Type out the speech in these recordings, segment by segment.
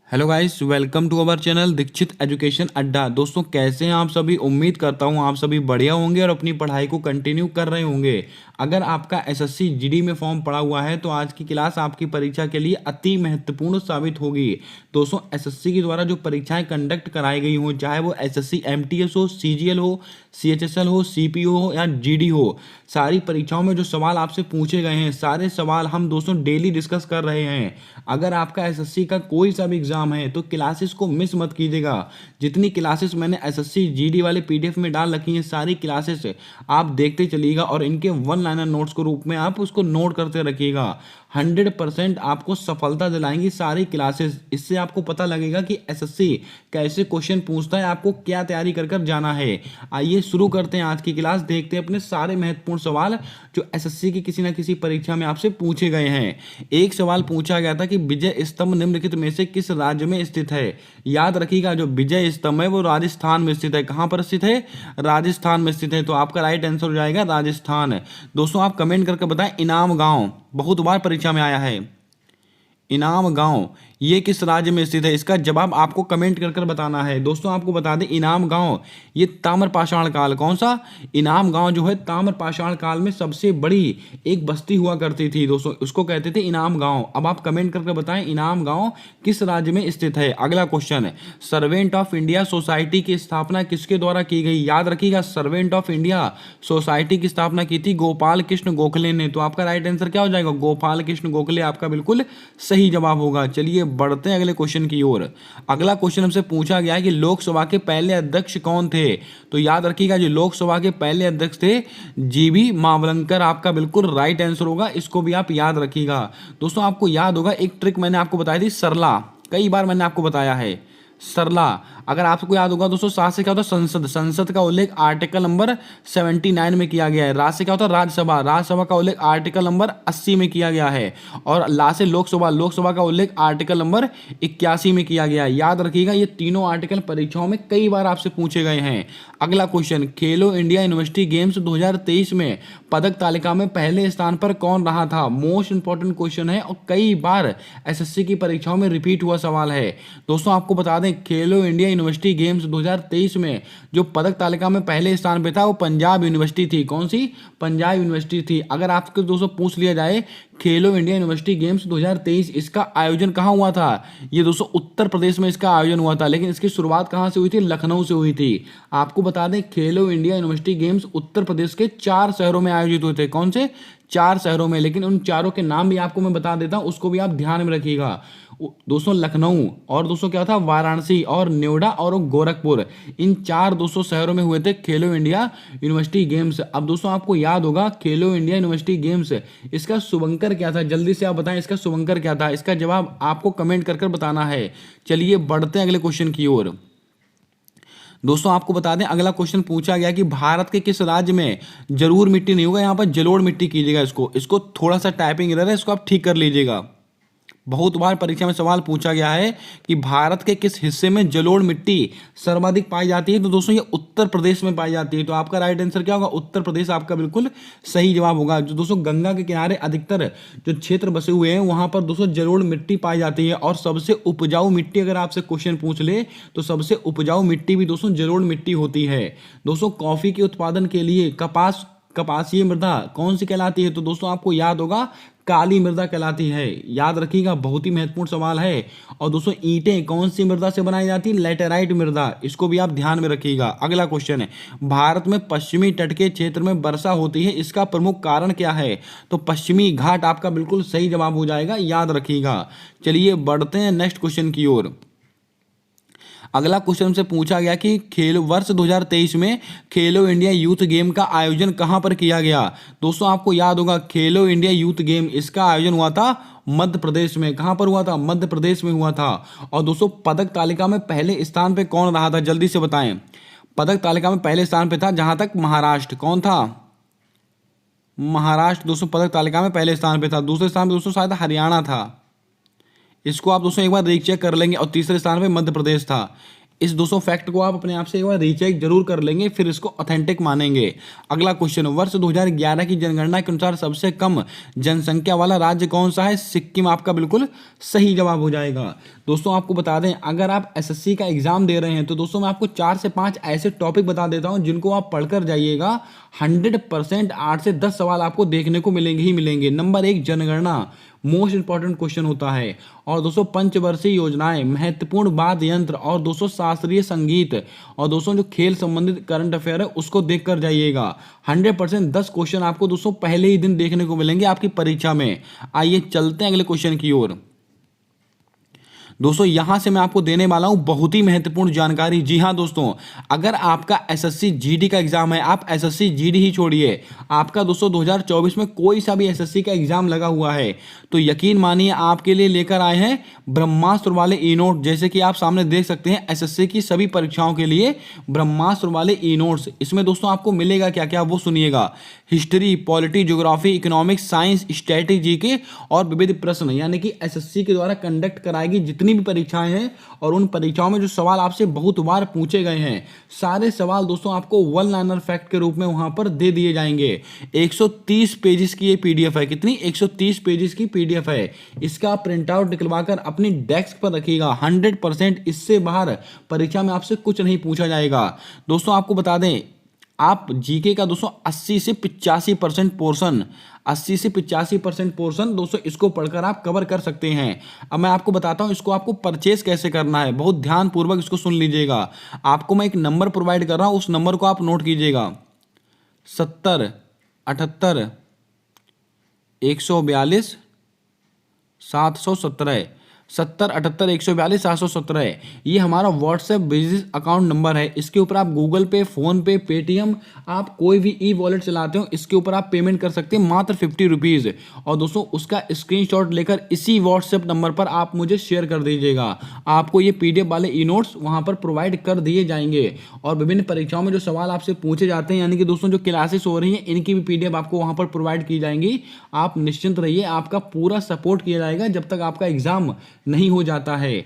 Hello guys, welcome to our channel Dikshit Education Adda. दोस्तों, कैसे हैं आप सभी? उम्मीद करता हूं आप सभी बढ़िया होंगे और अपनी पढ़ाई को कंटिन्यू कर रहे होंगे। अगर आपका एसएससी जीडी में फॉर्म पड़ा हुआ है तो आज की क्लास आपकी परीक्षा के लिए अति महत्वपूर्ण साबित होगी। दोस्तों, एसएससी के द्वारा जो परीक्षाएं कंडक्ट कराई गई हो, चाहे वो एसएससी एमटीएस हो, सीजीएल हो, सीएचएसएल हो, सीपीओ हो या जीडी हो, सारी परीक्षाओं में जो सवाल आपसे पूछे गए हैं, सारे सवाल हम दोस्तों डेली डिस्कस कर रहे हैं। अगर आपका एसएससी का कोई सा भी एग्जाम है तो क्लासेस को मिस मत कीजिएगा। जितनी क्लासेस मैंने एसएससी जीडी वाले पीडीएफ में डाल रखी हैं, सारी क्लासेस आप देखते चलिएगा और इनके वन लाइनर नोट्स के रूप में आप उसको नोट करते रखिएगा। 100% आपको सफलता दिलाएंगी सारी क्लासेस। इससे आपको पता लगेगा कि एसएससी कैसे क्वेश्चन पूछता है, आपको क्या तैयारी कर कर जाना है। आइए शुरू करते हैं आज की क्लास। देखते हैं अपने सारे महत्वपूर्ण सवाल जो एसएससी की किसी ना किसी परीक्षा में आपसे पूछे गए हैं। एक सवाल पूछा गया था कि विजय स्तंभ निम्नलिखित में से किस राज्य में स्थित है। याद रखिएगा, जो विजय स्तंभ है वो राजस्थान में स्थित है। कहां पर स्थित है? राजस्थान में स्थित है। तो आपका राइट आंसर हो जाएगा राजस्थान। दोस्तों, आप कमेंट करके बताएं इनाम गांव, बहुत बार परीक्षा में आया है। इनाम गांव ये किस राज्य में स्थित है? इसका जवाब आपको कमेंट कर कर बताना है। दोस्तों, आपको बता दें इनाम गांव ये ताम्रपाषाण काल, कौन सा? इनाम गांव जो है ताम्रपाषाण काल में सबसे बड़ी एक बस्ती हुआ करती थी दोस्तों, उसको कहते थे इनाम गांव। अब आप कमेंट करके बताएं इनाम गांव किस राज्य में स्थित है। अगला question, servant of India society की स्थापना किसके द्वारा की गई? याद रखिएगा, सर्वेंट ऑफ इंडिया सोसाइटी की स्थापना की थी गोपाल कृष्ण गोखले ने। तो आपका राइट आंसर क्या हो जाएगा? गोपाल कृष्ण गोखले आपका बिल्कुल सही जवाब होगा। चलिए बढ़ते हैं अगले क्वेश्चन की ओर। अगला क्वेश्चन हमसे पूछा गया है कि लोकसभा के पहले अध्यक्ष कौन थे? तो याद रखिएगा, जो लोकसभा के पहले अध्यक्ष थे जीबी मावलंकर आपका बिल्कुल राइट आंसर होगा। इसको भी आप याद रखिएगा। दोस्तों, आपको याद होगा एक ट्रिक मैंने आपको बताई थी, सरला, कई बार मैंने आपको बताया है सरला। अगर आपको याद होगा दोस्तों, सात से क्या होता है? संसद। संसद का उल्लेख आर्टिकल नंबर 79 में किया गया है। राज से क्या होता है? राज्यसभा। राज्यसभा का उल्लेख आर्टिकल नंबर 80 में किया गया है। और ला से लोकसभा। लोकसभा का उल्लेख आर्टिकल नंबर 81 में किया गया है। याद रखिएगा, ये तीनों आर्टिकल परीक्षाओं में कई बार आपसे पूछे गए हैं। अगला क्वेश्चन, खेलो इंडिया यूनिवर्सिटी गेम्स 2023 में पदक तालिका में पहले स्थान पर कौन रहा था? मोस्ट इंपॉर्टेंट क्वेश्चन है और कई बार एसएससी की परीक्षाओं में रिपीट हुआ सवाल है। दोस्तों, आपको बता दें खेलो इंडिया यूनिवर्सिटी गेम्स 2023 में जो पदक तालिका में पहले स्थान पे था वो पंजाब यूनिवर्सिटी थी। कौन सी? पंजाब यूनिवर्सिटी थी। अगर आपको दोस्तों पूछ लिया जाए खेलो इंडिया यूनिवर्सिटी गेम्स 2023 इसका आयोजन कहाँ हुआ था? ये दोस्तों उत्तर प्रदेश में इसका आयोजन हुआ था, लेकिन इसकी शुरुआत कहाँ से हुई थी? लखनऊ से हुई थी। आपको बता दें खेलो India university games Uttar Pradesh के 4 शहरों में आयोजित हुए थे। कौन से? 4 शहरों में। लेकिन उन चारों के नाम भी आपको मैं बता देता हूं, उसको भी आप ध्यान में रखिएगा। दोस्तों, लखनऊ और दोस्तों क्या था? वाराणसी और नोएडा और गोरखपुर। इन 4 दोस्तों शहरों में हुए थे खेलो इंडिया यूनिवर्सिटी गेम्स। अब दोस्तों, आपको याद होगा खेलो इंडिया यूनिवर्सिटी गेम्स इसका शुभंकर क्या था? जल्दी से आप बताएं इसका शुभंकर क्या था। इसका जवाब आपको कमेंट कर कर बताना है। चलिए बढ़ते हैं अगले क्वेश्चन की ओर। दोस्तों, आपको बता दें अगला क्वेश्चन पूछा गया कि भारत के किस राज्य में जरूर मिट्टी नहीं होगा, यहाँ पर जलोढ़ मिट्टी कीजिएगा। इसको थोड़ा सा टाइपिंग एरर है, इसको आप ठीक कर लीजिएगा। बहुत बार परीक्षा में सवाल पूछा गया है कि भारत के किस हिस्से में जलोढ़ मिट्टी सर्वाधिक पाई जाती है। तो दोस्तों, ये उत्तर प्रदेश में पाई जाती है। तो आपका राइट आंसर क्या होगा? उत्तर प्रदेश आपका बिल्कुल सही जवाब होगा। जो दोस्तों गंगा के किनारे अधिकतर जो क्षेत्र बसे हुए हैं वहां पर दोस्तों जलोढ़ मिट्टी पाई जाती है। और सबसे उपजाऊ मिट्टी अगर आपसे क्वेश्चन पूछ ले तो सबसे उपजाऊ मिट्टी भी दोस्तों जलोढ़ मिट्टी होती है। दोस्तों, कॉफी के उत्पादन के लिए कपासीय मृदा कौन सी कहलाती है? तो दोस्तों, आपको याद होगा काली मृदा कहलाती है। याद रखिएगा, बहुत ही महत्वपूर्ण सवाल है। और दोस्तों, ईंटें कौन सी मृदा से बनाई जाती है? लैटेराइट मृदा। इसको भी आप ध्यान में रखिएगा। अगला क्वेश्चन है, भारत में पश्चिमी तट के क्षेत्र में वर्षा होती है, इसका प्रमुख कारण क्या है? तो पश्चिमी घाट आपका बिल्कुल सही जवाब हो जाएगा। याद रखिएगा। चलिए बढ़ते हैं नेक्स्ट क्वेश्चन की ओर। अगला क्वेश्चन से पूछा गया कि खेलो वर्ष 2023 में खेलो इंडिया यूथ गेम का आयोजन कहां पर किया गया? दोस्तों, आपको याद होगा खेलो इंडिया यूथ गेम इसका आयोजन हुआ था मध्य प्रदेश में। कहां पर हुआ था? मध्य प्रदेश में हुआ था। और दोस्तों, पदक तालिका में पहले स्थान पे कौन रहा था? जल्दी से बताएं। पदक तालिका में पहले स्थान पे था जहां तक महाराष्ट्र। कौन था? महाराष्ट्र दोस्तों पदक तालिका में पहले स्थान पे था। दूसरे स्थान पे दोस्तों शायद हरियाणा था। इसको आप दोस्तों एक बार रीचेक कर लेंगे। और तीसरे स्थान पे मध्य प्रदेश था। इस दोस्तों फैक्ट को आप अपने आप से एक बार रीचेक जरूर कर लेंगे, फिर इसको ऑथेंटिक मानेंगे। अगला क्वेश्चन, वर्ष 2011 की जनगणना के अनुसार सबसे कम जनसंख्या वाला राज्य कौन सा है? सिक्किम आपका बिल्कुल सही जवाब हो जाएगा। दोस्तों आपको बता दें, अगर आप एसएससी का एग्जाम दे रहे हैं तो दोस्तों मैं आपको 4 से 5 ऐसे टॉपिक बता देता हूं जिनको आप पढ़कर जाइएगा। 100% 8 से 10 सवाल आपको देखने को मिलेंगे ही मिलेंगे। नंबर 1, जनगणना मोस्ट इंपॉर्टेंट क्वेश्चन होता है। और दोस्तों पंचवर्षीय योजनाएं, महत्वपूर्ण वाद्य यंत्र, और दोस्तों शास्त्रीय संगीत, और दोस्तों जो खेल संबंधित करंट अफेयर है उसको देख कर जाइएगा। 100% 10 क्वेश्चन आपको दोस्तों पहले ही दिन देखने को मिलेंगे आपकी परीक्षा में। आइए चलते हैं अगले क्वेश्चन की ओर। दोस्तों यहां से मैं आपको देने वाला हूं बहुत ही महत्वपूर्ण जानकारी। जी हां दोस्तों, अगर आपका एसएससी जीडी का एग्जाम है, आप एसएससी जीडी ही छोड़िए, आपका दोस्तों 2024 में कोई सा भी एसएससी का एग्जाम लगा हुआ है, तो यकीन मानिए आपके लिए लेकर आए हैं ब्रह्मास्त्र वाले ई नोट। जैसे कि आप सामने देख सकते हैं, एसएससी की सभी परीक्षाओं के लिए ब्रह्मास्त्र वाले ई नोट्स। इसमें दोस्तों आपको मिलेगा क्या क्या, वो सुनिएगा। History, polity, geography, economics, science, strategy के और विविध प्रश्न, यानी कि एसएससी के द्वारा कंडक्ट कराएगी जितनी भी परीक्षाएं हैं, और उन परीक्षाओं में जो सवाल आपसे बहुत बार पूछे गए हैं, सारे सवाल दोस्तों आपको वन लाइनर फैक्ट के रूप में वहां पर दे दिए जाएंगे। 130 पेजेस की ये पीडीएफ है। कितनी? 130 पेजेस की पीडीएफ है। इसका प्रिंट आउट निकलवाकर अपनी डेस्क पर रखिएगा। 100% इससे बाहर परीक्षा में आपसे कुछ नहीं पूछा जाएगा। दोस्तों आपको बता दें, आप जीके का दोस्तों 80 से 85% पोर्शन, 80 से 85% पोर्शन दोस्तों इसको पढ़कर आप कवर कर सकते हैं। अब मैं आपको बताता हूं इसको आपको परचेस कैसे करना है। बहुत ध्यानपूर्वक इसको सुन लीजिएगा। आपको मैं एक नंबर प्रोवाइड कर रहा हूं, उस नंबर को आप नोट कीजिएगा। 70 78 142 717। 70 78 142 717 ये हमारा व्हाट्सएप बिजनेस अकाउंट नंबर है। इसके ऊपर आप गूगल पे, फोन पे, पेटीएम, आप कोई भी ई वॉलेट चलाते हो, इसके ऊपर आप पेमेंट कर सकते हैं मात्र 50 रुपीज़। और दोस्तों उसका स्क्रीनशॉट लेकर इसी व्हाट्सएप नंबर पर आप मुझे शेयर कर दीजिएगा। आपको ये पीडीएफ वाले ई नोट्स वहाँ पर प्रोवाइड कर दिए जाएंगे। और विभिन्न परीक्षाओं में जो सवाल आपसे पूछे जाते हैं, यानी कि दोस्तों जो क्लासेस हो रही हैं, इनकी भी पीडीएफ आपको वहाँ पर प्रोवाइड की जाएंगी। आप निश्चिंत रहिए, आपका पूरा सपोर्ट किया जाएगा जब तक आपका एग्जाम नहीं हो जाता है।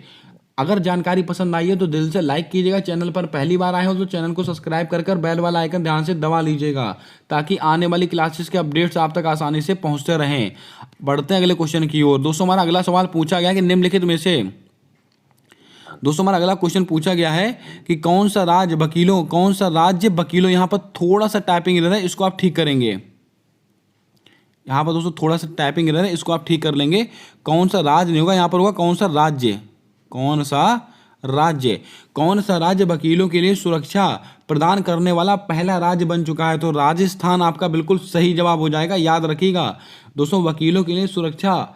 अगर जानकारी पसंद आई है तो दिल से लाइक कीजिएगा। चैनल पर पहली बार आए हो तो चैनल को सब्सक्राइब कर बेल वाला आइकन ध्यान से दबा लीजिएगा, ताकि आने वाली क्लासेस के अपडेट्स आप तक आसानी से पहुंचते रहें। बढ़ते हैं अगले क्वेश्चन की ओर। दोस्तों हमारा अगला सवाल पूछा गया कि निम्नलिखित में से, दोस्तों हमारा अगला क्वेश्चन पूछा गया है कि कौन सा राज्य वकीलों, यहां पर थोड़ा सा टाइपिंग एरर है, इसको आप ठीक करेंगे। यहाँ पर दोस्तों थोड़ा सा टाइपिंग एरर है, इसको आप ठीक कर लेंगे। कौन सा राज्य नहीं होगा, यहाँ पर होगा कौन सा राज्य, कौन सा राज्य वकीलों के लिए सुरक्षा प्रदान करने वाला पहला राज्य बन चुका है? तो राजस्थान आपका बिल्कुल सही जवाब हो जाएगा। याद रखिएगा दोस्तों, वकीलों के लिए सुरक्षा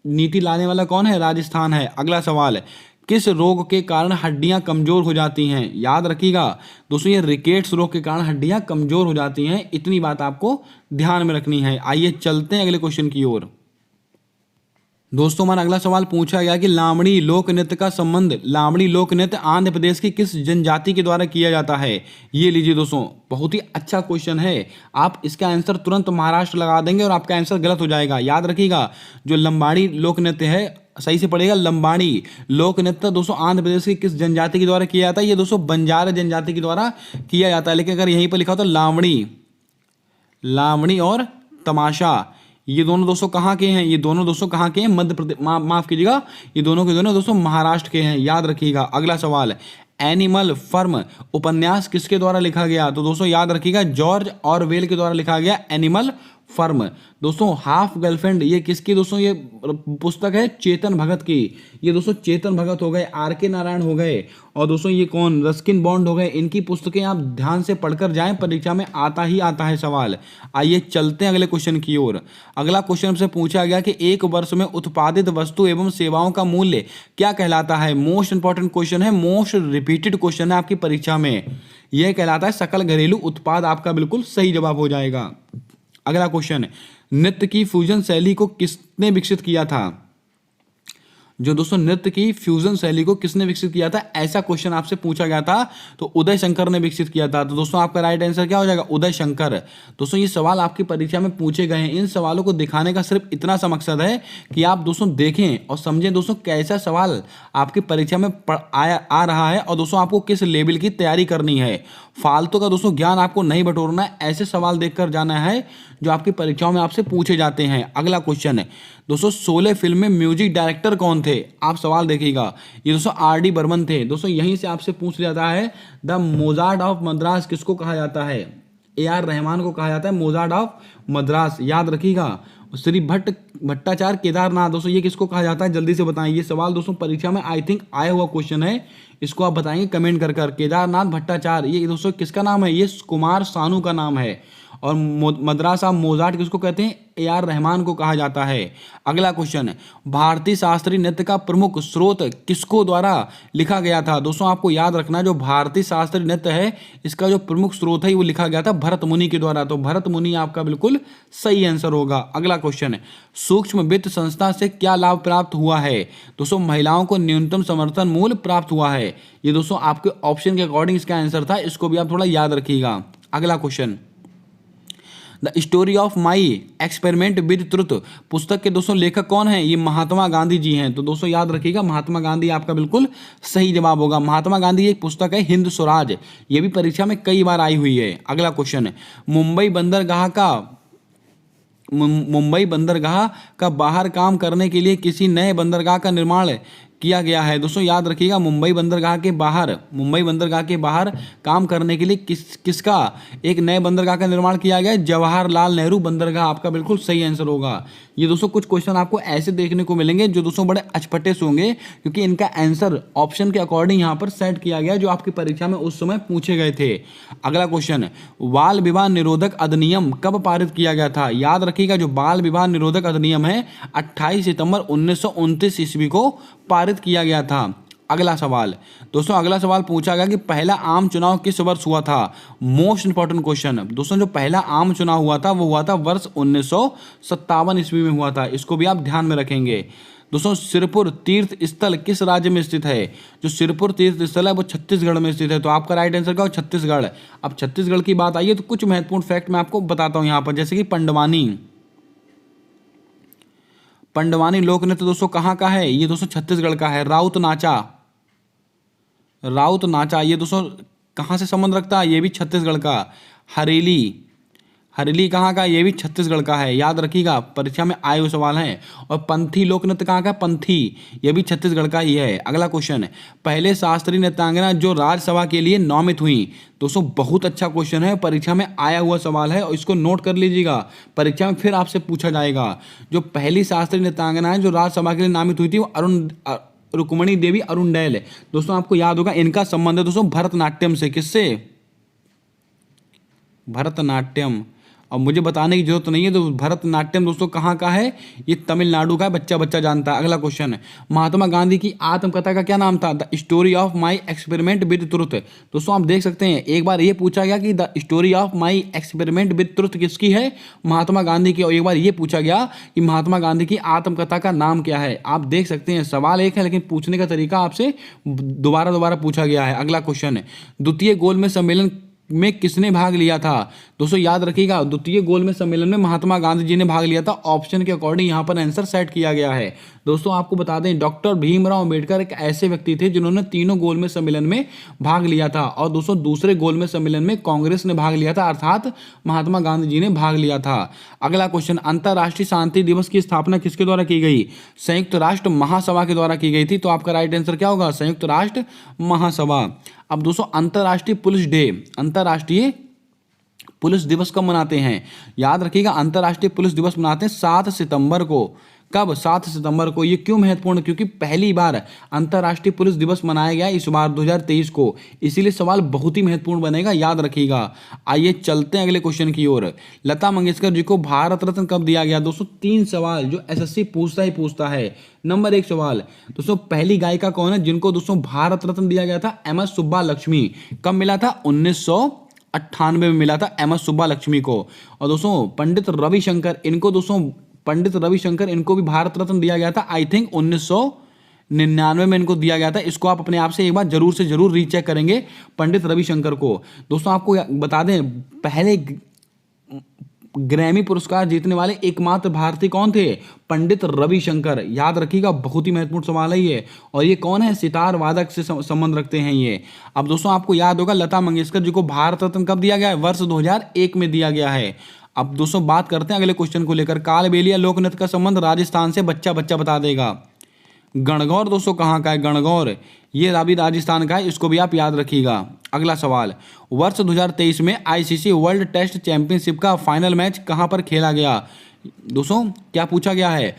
नीति लाने वाला कौन है? राजस्थान है। अगला सवाल, किस रोग के कारण हड्डियां कमजोर हो जाती हैं? याद रखिएगा दोस्तों, ये रिकेट्स रोग के कारण हड्डियां कमजोर हो जाती हैं। इतनी बात आपको ध्यान में रखनी है। आइए चलते हैं अगले क्वेश्चन की ओर। दोस्तों हमारा अगला सवाल पूछा गया कि लावणी लोक नृत्य का संबंध, लावणी लोक नृत्य आंध्र प्रदेश की किस जनजाति के द्वारा किया जाता है? ये लीजिए दोस्तों, बहुत ही अच्छा क्वेश्चन है। आप इसका आंसर तुरंत महाराष्ट्र लगा देंगे और आपका आंसर गलत हो जाएगा। याद रखिएगा, जो लंबाड़ी लोक नृत्य है, सही से पड़ेगा लंबाड़ी लोक नृत्य, दोस्तों आंध्र प्रदेश की किस जनजाति के द्वारा किया जाता है? ये दोस्तों बंजारा जनजाति के द्वारा किया जाता है। लेकिन अगर यहीं पर लिखा हो तो लावणी और तमाशा, ये दोनों दोस्तों कहाँ के हैं? ये दोनों दोस्तों कहाँ के हैं? मध्य प्रदेश, माफ कीजिएगा, ये दोनों के दोनों दोस्तों महाराष्ट्र के हैं। याद रखिएगा। अगला सवाल, एनिमल फर्म उपन्यास किसके द्वारा लिखा गया? तो दोस्तों याद रखिएगा, जॉर्ज ऑरवेल के द्वारा लिखा गया एनिमल फर्म। दोस्तों हाफ गर्लफ्रेंड ये किसकी? दोस्तों ये पुस्तक है चेतन भगत की। ये दोस्तों चेतन भगत हो गए, आर के नारायण हो गए, और दोस्तों ये कौन? रस्किन बॉन्ड हो गए। इनकी पुस्तकें आप ध्यान से पढ़कर जाएं, परीक्षा में आता ही आता है सवाल। आइए चलते हैं अगले क्वेश्चन की ओर। अगला क्वेश्चन से पूछा गया कि एक वर्ष में उत्पादित वस्तु एवं सेवाओं का मूल्य क्या कहलाता है? मोस्ट इंपॉर्टेंट क्वेश्चन है, मोस्ट रिपीटेड क्वेश्चन है आपकी परीक्षा में। यह कहलाता है सकल घरेलू उत्पाद। आपका बिल्कुल सही जवाब हो जाएगा। अगला क्वेश्चन, नृत्य की फ्यूजन शैली को किसने विकसित किया था? जो दोस्तों नृत्य की फ्यूजन शैली को किसने विकसित किया था, ऐसा क्वेश्चन आपसे पूछा गया था, तो उदय शंकर ने विकसित किया था। तो दोस्तों आपका राइट आंसर क्या हो जाएगा, उदय शंकर। दोस्तों ये सवाल आपकी परीक्षा में पूछे गए हैं, इन सवालों को दिखाने का सिर्फ इतना सा मकसद है कि आप दोस्तों देखें और समझें दोस्तों कैसा सवाल आपकी परीक्षा में आ रहा है और दोस्तों आपको किस लेवल की तैयारी करनी है। फालतू का दोस्तों ज्ञान आपको नहीं बटोरना है, ऐसे सवाल देखकर जाना है जो आपकी परीक्षाओं में आपसे पूछे जाते हैं। अगला क्वेश्चन है दोस्तों, शोले फिल्म में म्यूजिक डायरेक्टर कौन थे, आप सवाल देखिएगा। ये दोस्तों आर.डी. बर्मन थे। दोस्तों यहीं से आपसे पूछ लिया जाता है द मोजार्ट ऑफ मद्रास किसको कहा जाता है, ए.आर. रहमान को कहा जाता है मोजार्ट ऑफ मद्रास, याद रखिएगा। श्री भट्टाचार्य केदारनाथ, दोस्तों ये किसको कहा जाता है, जल्दी से बताएं। ये सवाल दोस्तों परीक्षा में आई थिंक आया हुआ क्वेश्चन है, इसको आप बताएंगे कमेंट कर। केदारनाथ भट्टाचार्य, ये दोस्तों किसका नाम है, ये कुमार सानू का नाम है। और मद्रास ऑफ मोजार्ट किसको कहते हैं, ए.आर. रहमान को कहा जाता है। अगला क्वेश्चन, भारतीय शास्त्रीय नृत्य का प्रमुख स्रोत किसको द्वारा लिखा गया था। दोस्तों आपको याद रखना, जो भारतीय शास्त्रीय नृत्य है इसका जो प्रमुख स्रोत है वो लिखा गया था भरत मुनि के द्वारा। तो भरत मुनि आपका बिल्कुल सही आंसर होगा। अगला क्वेश्चन, सूक्ष्म वित्त संस्था से क्या लाभ प्राप्त हुआ है। दोस्तों महिलाओं को न्यूनतम समर्थन मूल्य प्राप्त हुआ है। ये दोस्तों आपके ऑप्शन के अकॉर्डिंग इसका आंसर था, इसको भी आप थोड़ा याद रखिएगा। अगला question, the story of my experiment with truth पुस्तक के दोस्तों लेखक कौन है, ये महात्मा गांधी जी हैं। तो दोस्तों याद रखिएगा महात्मा गांधी आपका बिल्कुल सही जवाब होगा। महात्मा गांधी एक पुस्तक है हिंद स्वराज, ये भी परीक्षा में कई बार आई हुई है। अगला क्वेश्चन, मुंबई बंदरगाह का बाहर काम करने के लिए किसी नए बंदरगाह का निर्माण किया गया है। दोस्तों याद रखिएगा मुंबई बंदरगाह के बाहर काम करने के लिए किसका एक नए बंदरगाह का निर्माण किया गया है, जवाहरलाल नेहरू बंदरगाह आपका बिल्कुल सही आंसर होगा। ये दोस्तों कुछ क्वेश्चन आपको ऐसे देखने को मिलेंगे जो दोस्तों बड़े अचपटे से होंगे, क्योंकि इनका आंसर ऑप्शन के अकॉर्डिंग यहाँ पर सेट किया गया जो आपकी परीक्षा में उस समय पूछे गए थे। अगला क्वेश्चन, बाल विवाह निरोधक अधिनियम कब पारित किया गया था। याद रखिएगा जो बाल विवाह निरोधक अधिनियम है 28 सितंबर 1929 ईस्वी को पारित किया गया था। अगला सवाल दोस्तों, अगला सवाल पूछा गया कि पहला आम चुनाव किस वर्ष हुआ था। मोस्ट इंपॉर्टेंट क्वेश्चन दोस्तों, जो पहला आम चुनाव हुआ था वो हुआ था वर्ष 1957 ईस्वी में हुआ था, इसको भी आप ध्यान में रखेंगे। दोस्तों सिरपुर तीर्थ स्थल किस राज्य में स्थित है। जो सिरपुर तीर्थ स्थल है वो छत्तीसगढ़ में स्थित है। तो आपका राइट आंसर क्या हो, छत्तीसगढ़। अब छत्तीसगढ़ की बात आई है तो कुछ महत्वपूर्ण फैक्ट मैं आपको बताता हूं यहाँ पर, जैसे कि पंडवानी लोक नृत्य दोस्तों कहाँ का है, ये दोस्तों छत्तीसगढ़ का है। राउत नाचा ये दोस्तों कहाँ से संबंध रखता है, ये भी छत्तीसगढ़ का। हरेली कहाँ का, ये भी छत्तीसगढ़ का है, याद रखिएगा परीक्षा में आए हुए सवाल हैं। और पंथी लोक नृत्य कहाँ का, पंथी, ये भी छत्तीसगढ़ का ही है। अगला क्वेश्चन, पहले शास्त्रीय नृत्यांगना जो राज्यसभा के लिए नामित हुई। दोस्तों बहुत अच्छा क्वेश्चन है, परीक्षा में आया हुआ सवाल है और इसको नोट कर लीजिएगा, परीक्षा में फिर आपसे पूछा जाएगा। जो पहली शास्त्रीय नृत्यांगना है जो राज्यसभा के लिए नामित हुई थी वो रुक्मणी देवी अरुणडेल। दोस्तों आपको याद होगा इनका संबंध है दोस्तों भरतनाट्यम से, किससे, भरतनाट्यम। और मुझे बताने की जरूरत नहीं है, तो भरतनाट्यम दोस्तों कहाँ का है, ये तमिलनाडु का है, बच्चा जानता है। अगला क्वेश्चन है, महात्मा गांधी की आत्मकथा का क्या नाम था, the story of my experiment with truth. दोस्तों आप देख सकते हैं एक बार ये पूछा गया कि the story of my experiment with truth किसकी है, महात्मा गांधी की। और एक बार ये पूछा गया कि महात्मा गांधी की आत्मकथा का नाम क्या है। आप देख सकते हैं सवाल एक है लेकिन पूछने का तरीका आपसे दोबारा पूछा गया है। अगला क्वेश्चन है, द्वितीय गोलमेज सम्मेलन में किसने भाग लिया था। दोस्तों याद रखिएगा द्वितीय गोलमेज सम्मेलन में महात्मा गांधी जी ने भाग लिया था, ऑप्शन के अकॉर्डिंग यहाँ पर आंसर सेट किया गया है। दोस्तों आपको बता दें डॉक्टर भीमराव अंबेडकर एक ऐसे व्यक्ति थे जिन्होंने तीनों गोलमेज सम्मेलन में भाग लिया था। और दोस्तों दूसरे गोलमेज सम्मेलन में कांग्रेस ने भाग लिया था, अर्थात महात्मा गांधी जी ने भाग लिया था। अगला क्वेश्चन, अंतर्राष्ट्रीय शांति दिवस की स्थापना किसके द्वारा की गई, संयुक्त राष्ट्र महासभा के द्वारा की गई थी। तो आपका राइट आंसर क्या होगा, संयुक्त राष्ट्र महासभा। अब दोस्तों अंतर्राष्ट्रीय पुलिस दिवस कब मनाते हैं, याद रखिएगा अंतर्राष्ट्रीय पुलिस दिवस मनाते हैं 7 सितंबर को। कब, 7 सितंबर को। ये क्यों महत्वपूर्ण, क्योंकि पहली बार अंतर्राष्ट्रीय पुलिस दिवस मनाया गया इस बार 2023 को, इसीलिए सवाल बहुत ही महत्वपूर्ण बनेगा, याद रखिएगा। आइए चलते हैं अगले क्वेश्चन की ओर। लता मंगेशकर जी को भारत रत्न कब दिया गया। दोस्तों 3 सवाल जो एसएससी पूछता है। नंबर 1 सवाल, दोस्तों पहली गायिका कौन है जिनको दोस्तों भारत रत्न दिया गया था, एम एस सुब्बा लक्ष्मी। कब मिला था, 1998 में मिला था एम एस सुब्बा लक्ष्मी को। और दोस्तों पंडित रविशंकर इनको भी भारत रत्न दिया गया था, आई थिंक 99 में इनको दिया गया था। इसको आप अपने आप से एक बार जरूर से जरूर रीचेक करेंगे पंडित रविशंकर को। दोस्तों आपको बता दें, पहले ग्रैमी पुरस्कार जीतने वाले एकमात्र भारतीय कौन थे? पंडित रविशंकर। याद रखिएगा, बहुत ही महत्वपूर्ण सवाल है ये। और ये कौन है? सितार वादक से संबंध रखते हैं ये। अब दोस्तों आपको याद होगा लता मंगेशकर जी को भारत रत्न कब दिया गया है? वर्ष 2001 में दिया गया है। अब दोस्तों बात करते हैं अगले क्वेश्चन को लेकर। कालबेलिया लोक नृत्य का संबंध राजस्थान से, बच्चा बच्चा बता देगा। गणगौर दोस्तों कहाँ का है? गणगौर ये अभी राजस्थान का है, इसको भी आप याद रखिएगा। अगला सवाल, वर्ष 2023 में आईसीसी वर्ल्ड टेस्ट चैंपियनशिप का फाइनल मैच कहां पर खेला गया? दोस्तों क्या पूछा गया है?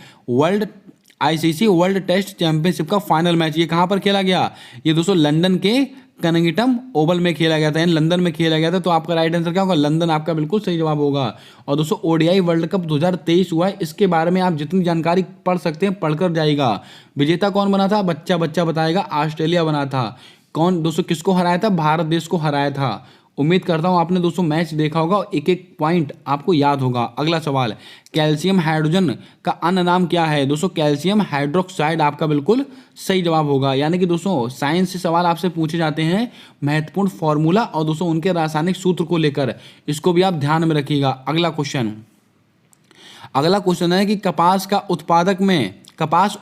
आईसीसी वर्ल्ड टेस्ट चैंपियनशिप का फाइनल मैच ये कहां पर खेला गया? ये दोस्तों लंदन के कनिंगटन ओवल में खेला गया था, यानी लंदन में खेला गया था। तो आपका राइट आंसर क्या होगा? लंदन आपका बिल्कुल सही जवाब होगा। और दोस्तों ओडीआई वर्ल्ड कप 2023 हुआ है, इसके बारे में आप जितनी जानकारी पढ़ सकते हैं पढ़कर जाइएगा। विजेता कौन बना था? बच्चा बच्चा बताएगा। ऑस्ट्रेलिया बना था। कौन दोस्तों किसको हराया था? भारत देश को हराया था। उम्मीद करता हूं आपने दोस्तों मैच देखा होगा, एक एक पॉइंट आपको याद होगा। अगला सवाल, कैल्शियम हाइड्रोजन का अन्य नाम क्या है? दोस्तों कैल्शियम हाइड्रोक्साइड आपका बिल्कुल सही जवाब होगा। यानी कि दोस्तों साइंस से सवाल आपसे पूछे जाते हैं, महत्वपूर्ण फॉर्मूला और दोस्तों उनके रासायनिक सूत्र को लेकर, इसको भी आप ध्यान में रखिएगा। अगला क्वेश्चन है कि कपास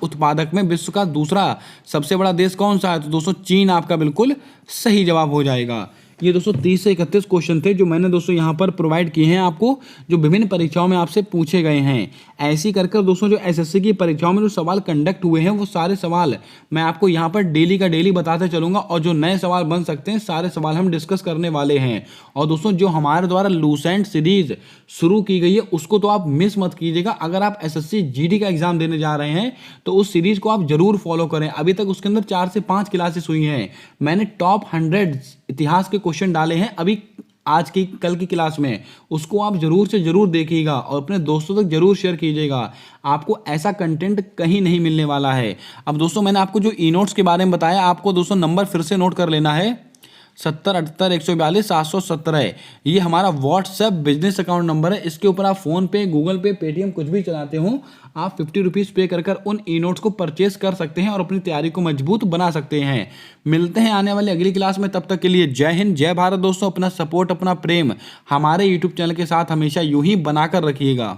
उत्पादक में विश्व का दूसरा सबसे बड़ा देश कौन सा है? तो दोस्तों चीन आपका बिल्कुल सही जवाब हो जाएगा। ये दोस्तों 30 से 31 क्वेश्चन थे जो मैंने दोस्तों यहाँ पर प्रोवाइड किए हैं आपको, जो विभिन्न परीक्षाओं में आपसे पूछे गए हैं। ऐसे ही कर दोस्तों जो एसएससी की परीक्षाओं में जो सवाल कंडक्ट हुए हैं वो सारे सवाल मैं आपको यहाँ पर डेली का डेली बताते चलूंगा, और जो नए सवाल बन सकते हैं सारे सवाल हम डिस्कस करने वाले हैं। और दोस्तों जो हमारे द्वारा लूसेंट सीरीज शुरू की गई है उसको तो आप मिस मत कीजिएगा। अगर आप एसएससी जीडी का एग्जाम देने जा रहे हैं तो उस सीरीज को आप जरूर फॉलो करें। अभी तक उसके अंदर 4 से 5 क्लासेस हुई हैं। मैंने टॉप 100 इतिहास के क्वेश्चन डाले हैं अभी आज की कल की क्लास में, उसको आप जरूर से जरूर देखिएगा और अपने दोस्तों तक जरूर शेयर कीजिएगा। आपको ऐसा कंटेंट कहीं नहीं मिलने वाला है। अब दोस्तों मैंने आपको जो ई नोट्स के बारे में बताया, आपको दोस्तों नंबर फिर से नोट कर लेना है, 7078 142 717 है। ये हमारा व्हाट्सएप बिजनेस अकाउंट नंबर है। इसके ऊपर आप फोन पे, गूगल पे, पेटीएम कुछ भी चलाते हो, आप 50 रुपीज़ पे कर उन ई नोट्स को परचेस कर सकते हैं और अपनी तैयारी को मजबूत बना सकते हैं। मिलते हैं आने वाली अगली क्लास में, तब तक के लिए जय हिंद जय भारत। दोस्तों अपना सपोर्ट, अपना प्रेम हमारे यूट्यूब चैनल के साथ हमेशा यूं ही बनाकर रखिएगा।